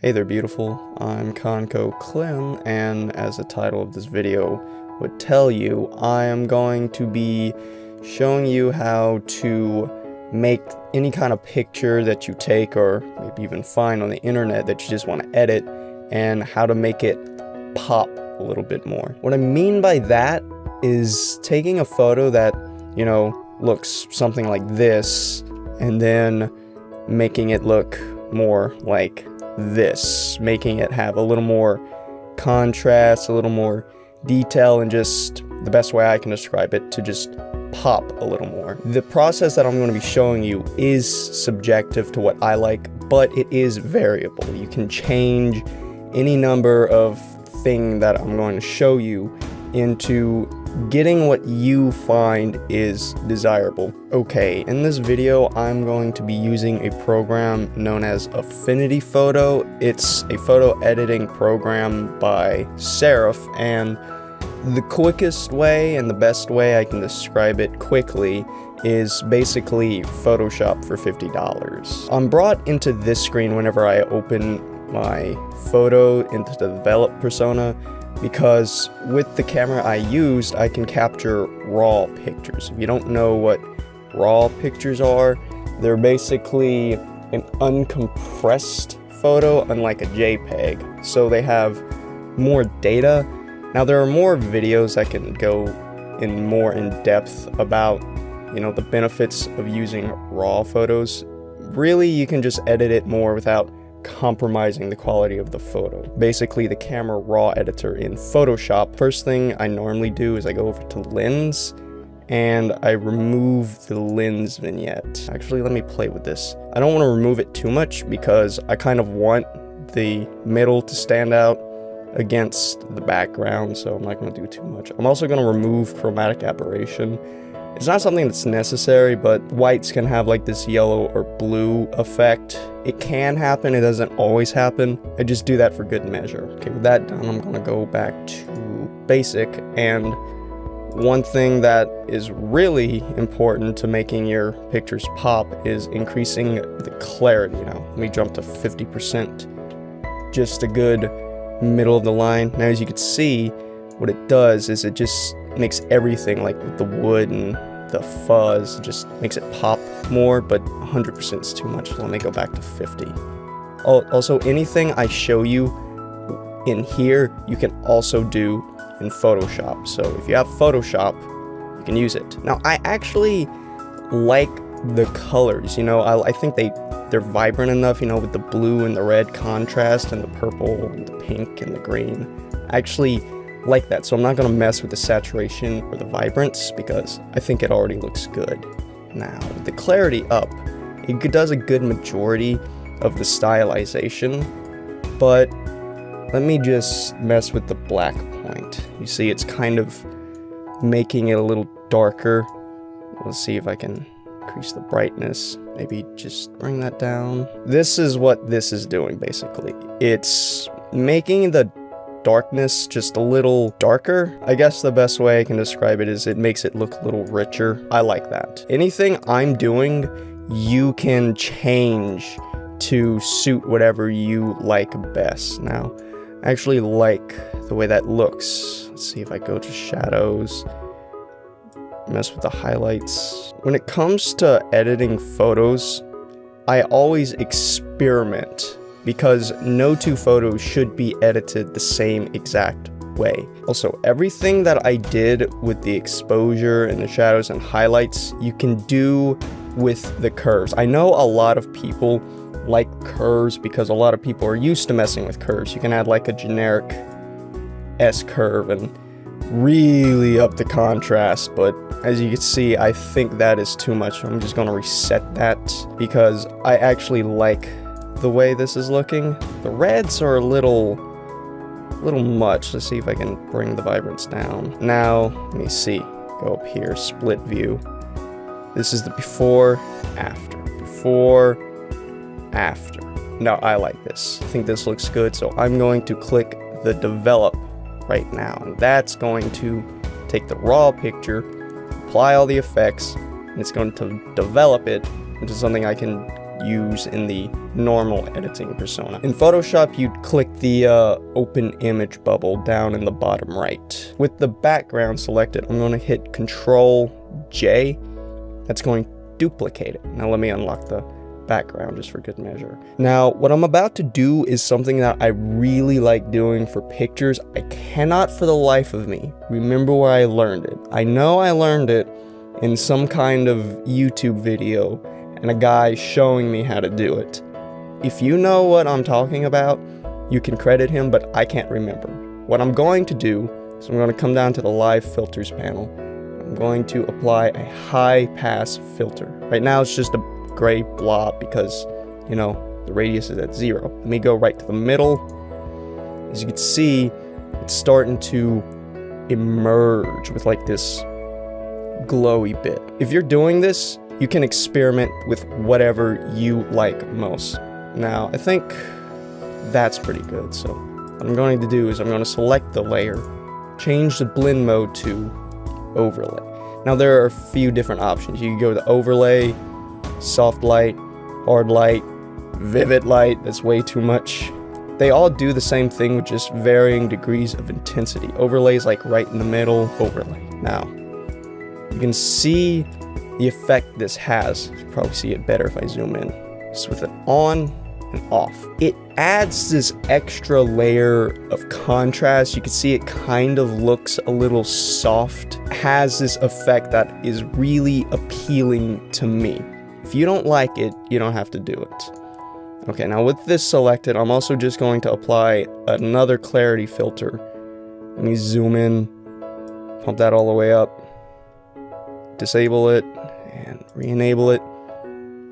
Hey there, beautiful. I'm Conco Clem, and as the title of this video would tell you, I am going to be showing you how to make any kind of picture that you take or maybe even find on the internet that you just want to edit, and how to make it pop a little bit more. What I mean by that is taking a photo that, you know, looks something like this, and then making it look more like this, making it have a little more contrast, a little more detail, and just the best way I can describe it, to just pop a little more. The process that I'm going to be showing you is subjective to what I like, but it is variable. You can change any number of thing that I'm going to show you into getting what you find is desirable. Okay, in this video I'm going to be using a program known as Affinity Photo. It's a photo editing program by Serif, and the quickest way and the best way I can describe it quickly is basically Photoshop for $50. I'm brought into this screen whenever I open my photo into the develop persona, because with the camera I used, I can capture raw pictures. If you don't know what raw pictures are, they're basically an uncompressed photo, unlike a JPEG. So they have more data. Now there are more videos that can go in more in depth about, you know, the benefits of using raw photos. Really, you can just edit it more without compromising the quality of the photo. Basically, the camera raw editor in Photoshop. First thing I normally do is I go over to lens and I remove the lens vignette. Actually, let me play with this. I don't want to remove it too much because I kind of want the middle to stand out against the background, so I'm not going to do too much. I'm also going to remove chromatic aberration. It's not something that's necessary, but whites can have like this yellow or blue effect. It can happen, it doesn't always happen. I just do that for good measure. Okay, with that done, I'm gonna go back to basic, and one thing that is really important to making your pictures pop is increasing the clarity. Now, let me jump to 50%, just a good middle of the line. Now, as you can see, what it does is it just makes everything, like with the wood and the fuzz, just makes it pop more, but 100% is too much. Let me go back to 50. Also, anything I show you in here, you can also do in Photoshop. So if you have Photoshop, you can use it. Now, I actually like the colors, you know, I think they're vibrant enough, you know, with the blue and the red contrast and the purple and the pink and the green. I actually like that, so I'm not going to mess with the saturation or the vibrance because I think it already looks good. Now, with the clarity up, it does a good majority of the stylization, but let me just mess with the black point. You see, it's kind of making it a little darker. Let's see if I can increase the brightness, maybe just bring that down. This is what this is doing, basically. It's making the darkness just a little darker. I guess the best way I can describe it is it makes it look a little richer. I like that. Anything I'm doing, you can change to suit whatever you like best. Now, I actually like the way that looks. Let's see if I go to shadows, mess with the highlights. When it comes to editing photos, I always experiment, because no two photos should be edited the same exact way. Also, everything that I did with the exposure and the shadows and highlights, you can do with the curves. I know a lot of people like curves because a lot of people are used to messing with curves. You can add like a generic S curve and really up the contrast, but as you can see, I think that is too much. I'm just gonna reset that because I actually like the way this is looking. The reds are a little much. Let's see if I can bring the vibrance down. Now, let me see. Go up here, split view. This is the before, after. Before, after. Now, I like this. I think this looks good, so I'm going to click the develop right now. And that's going to take the raw picture, apply all the effects, and it's going to develop it into something I can use in the normal editing persona. In Photoshop, you'd click the open image bubble down in the bottom right. With the background selected, I'm going to hit Control J. That's going to duplicate it. Now let me unlock the background just for good measure. Now, what I'm about to do is something that I really like doing for pictures. I cannot for the life of me remember where I learned it. I know I learned it in some kind of YouTube video and a guy showing me how to do it. If you know what I'm talking about, you can credit him, but I can't remember. What I'm going to do is I'm going to come down to the live filters panel. I'm going to apply a high pass filter. Right now it's just a gray blob because, you know, the radius is at 0. Let me go right to the middle. As you can see, it's starting to emerge with like this glowy bit. If you're doing this, you can experiment with whatever you like most. Now, I think that's pretty good. So what I'm going to do is I'm going to select the layer, change the blend mode to overlay. Now there are a few different options. You can go to overlay, soft light, hard light, vivid light. That's way too much. They all do the same thing with just varying degrees of intensity. Overlay is like right in the middle, overlay. Now, you can see the effect this has. You can probably see it better if I zoom in. Just with it on and off. It adds this extra layer of contrast. You can see it kind of looks a little soft. It has this effect that is really appealing to me. If you don't like it, you don't have to do it. Okay, now with this selected, I'm also just going to apply another clarity filter. Let me zoom in, pump that all the way up, disable it, and re-enable it.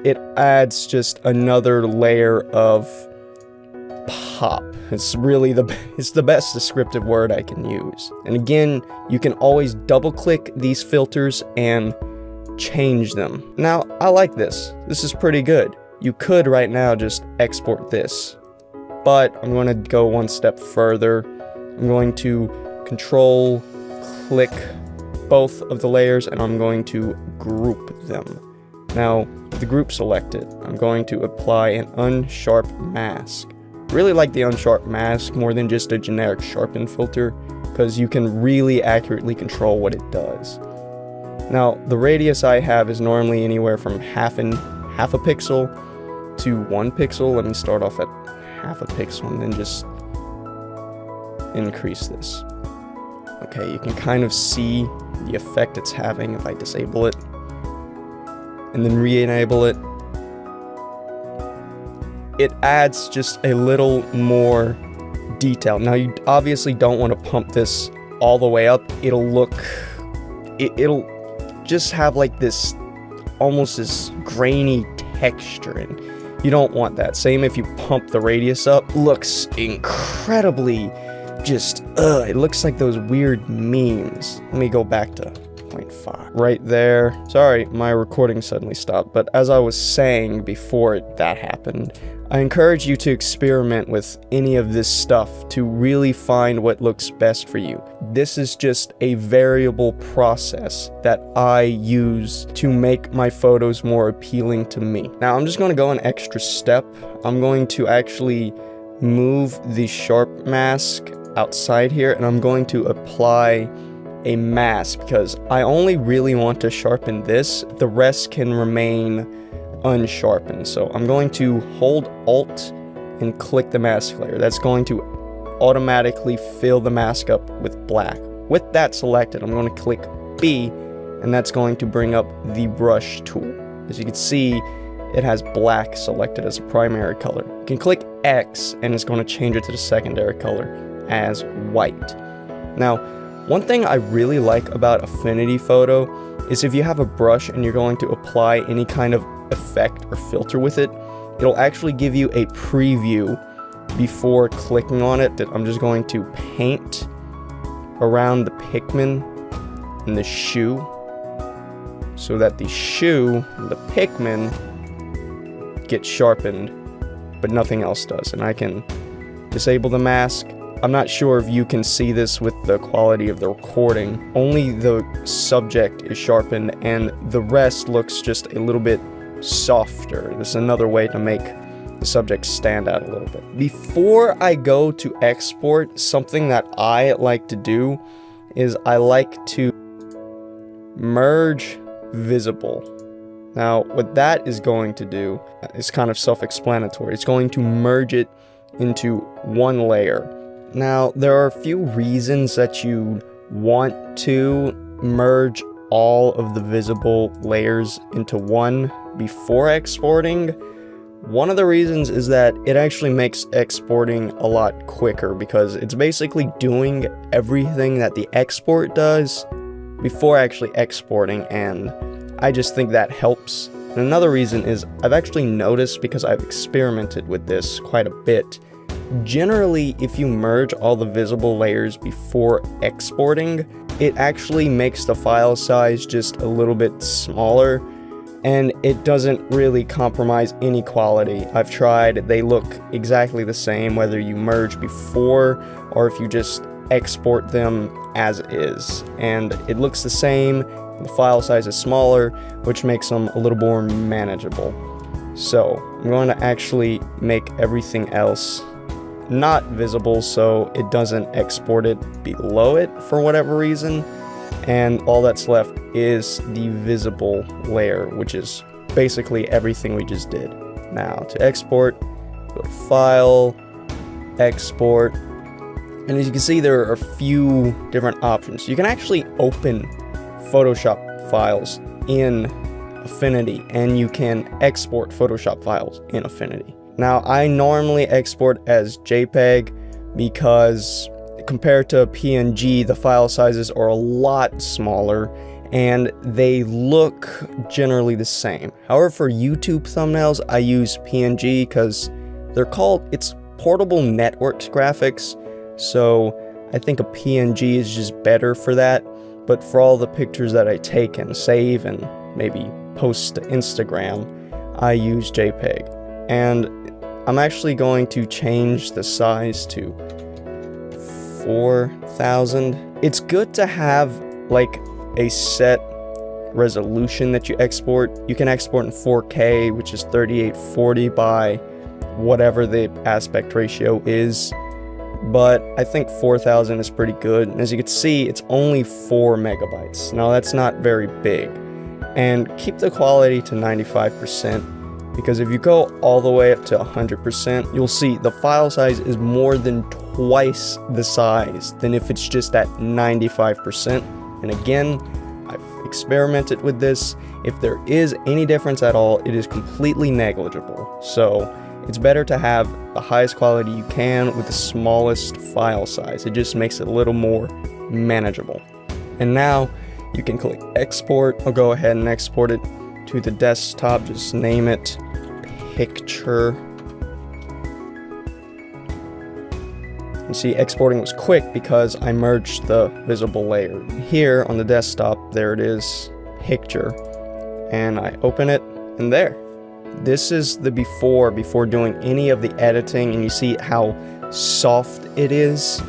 It adds just another layer of pop. It's really it's the best descriptive word I can use. And again, you can always double click these filters and change them. Now, I like this. This is pretty good. You could right now just export this, but I'm going to go one step further. I'm going to control click both of the layers and I'm going to group them. Now, with the group selected, I'm going to apply an unsharp mask. Really like the unsharp mask more than just a generic sharpen filter because you can really accurately control what it does. Now, the radius I have is normally anywhere from half a pixel to 1 pixel. Let me start off at half a pixel and then just increase this. Okay, you can kind of see the effect it's having if I disable it and then re-enable it. It adds just a little more detail. Now, you obviously don't want to pump this all the way up. It'll just have like this almost this grainy texture, and you don't want that. Same if you pump the radius up. Looks incredibly just it looks like those weird memes. Let me go back to 0.5 right there. Sorry, my recording suddenly stopped, but as I was saying before that happened, I encourage you to experiment with any of this stuff to really find what looks best for you. This is just a variable process that I use to make my photos more appealing to me. Now, I'm just going to go an extra step. I'm going to actually move the sharp mask outside here, and I'm going to apply a mask because I only really want to sharpen this. The rest can remain unsharpened. So I'm going to hold Alt and click the mask layer. That's going to automatically fill the mask up with black. With that selected, I'm going to click B, and that's going to bring up the brush tool. As you can see, it has black selected as a primary color. You can click X, and it's going to change it to the secondary color as white. Now, one thing I really like about Affinity Photo is if you have a brush and you're going to apply any kind of effect or filter with it, it'll actually give you a preview before clicking on it. That I'm just going to paint around the Pikmin and the shoe so that the shoe and the Pikmin get sharpened, but nothing else does. And I can disable the mask. I'm not sure if you can see this with the quality of the recording. Only the subject is sharpened and the rest looks just a little bit softer. This is another way to make the subject stand out a little bit. Before I go to export, something that I like to do is I like to merge visible. Now, what that is going to do is kind of self-explanatory. It's going to merge it into one layer. Now, there are a few reasons that you want to merge all of the visible layers into one before exporting. One of the reasons is that it actually makes exporting a lot quicker because it's basically doing everything that the export does before actually exporting, and I just think that helps. And another reason is I've actually noticed, because I've experimented with this quite a bit, generally if you merge all the visible layers before exporting, it actually makes the file size just a little bit smaller, and it doesn't really compromise any quality. I've tried, they look exactly the same whether you merge before or if you just export them as is, and it looks the same. The file size is smaller, which makes them a little more manageable. So I'm going to actually make everything else not visible so it doesn't export it below it for whatever reason, and all that's left is the visible layer, which is basically everything we just did. Now to export, go to File, Export, and as you can see there are a few different options. You can actually open Photoshop files in Affinity, and you can export Photoshop files in Affinity. Now, I normally export as JPEG because compared to PNG, the file sizes are a lot smaller and they look generally the same. However, for YouTube thumbnails, I use PNG because it's portable networks graphics, so I think a PNG is just better for that. But for all the pictures that I take and save and maybe post to Instagram, I use JPEG. And I'm actually going to change the size to 4000. It's good to have like a set resolution that you export. You can export in 4K, which is 3840 by whatever the aspect ratio is. But I think 4000 is pretty good. And as you can see, it's only 4 megabytes. Now that's not very big. And keep the quality to 95%, because if you go all the way up to 100%, you'll see the file size is more than twice the size than if it's just at 95%. And again, I've experimented with this. If there is any difference at all, it is completely negligible. So it's better to have the highest quality you can with the smallest file size. It just makes it a little more manageable. And now you can click export. I'll go ahead and export it to the desktop. Just name it picture. You see, exporting was quick because I merged the visible layer. Here on the desktop, there it is, picture. And I open it, and there. This is the before doing any of the editing, and you see how soft it is,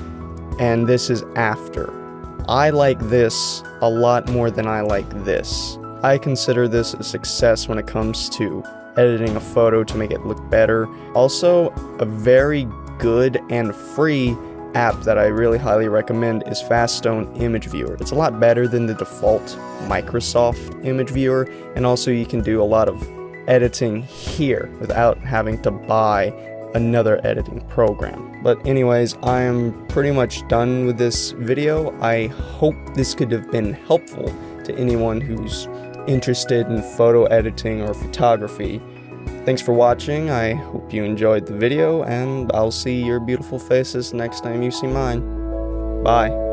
and this is after. I like this a lot more than I like this. I consider this a success when it comes to editing a photo to make it look better. Also, a very good and free app that I really highly recommend is Faststone Image Viewer. It's a lot better than the default Microsoft Image Viewer, and also you can do a lot of editing here without having to buy another editing program. But anyways, I am pretty much done with this video. I hope this could have been helpful to anyone who's interested in photo editing or photography. Thanks for watching. I hope you enjoyed the video, and I'll see your beautiful faces next time you see mine. Bye.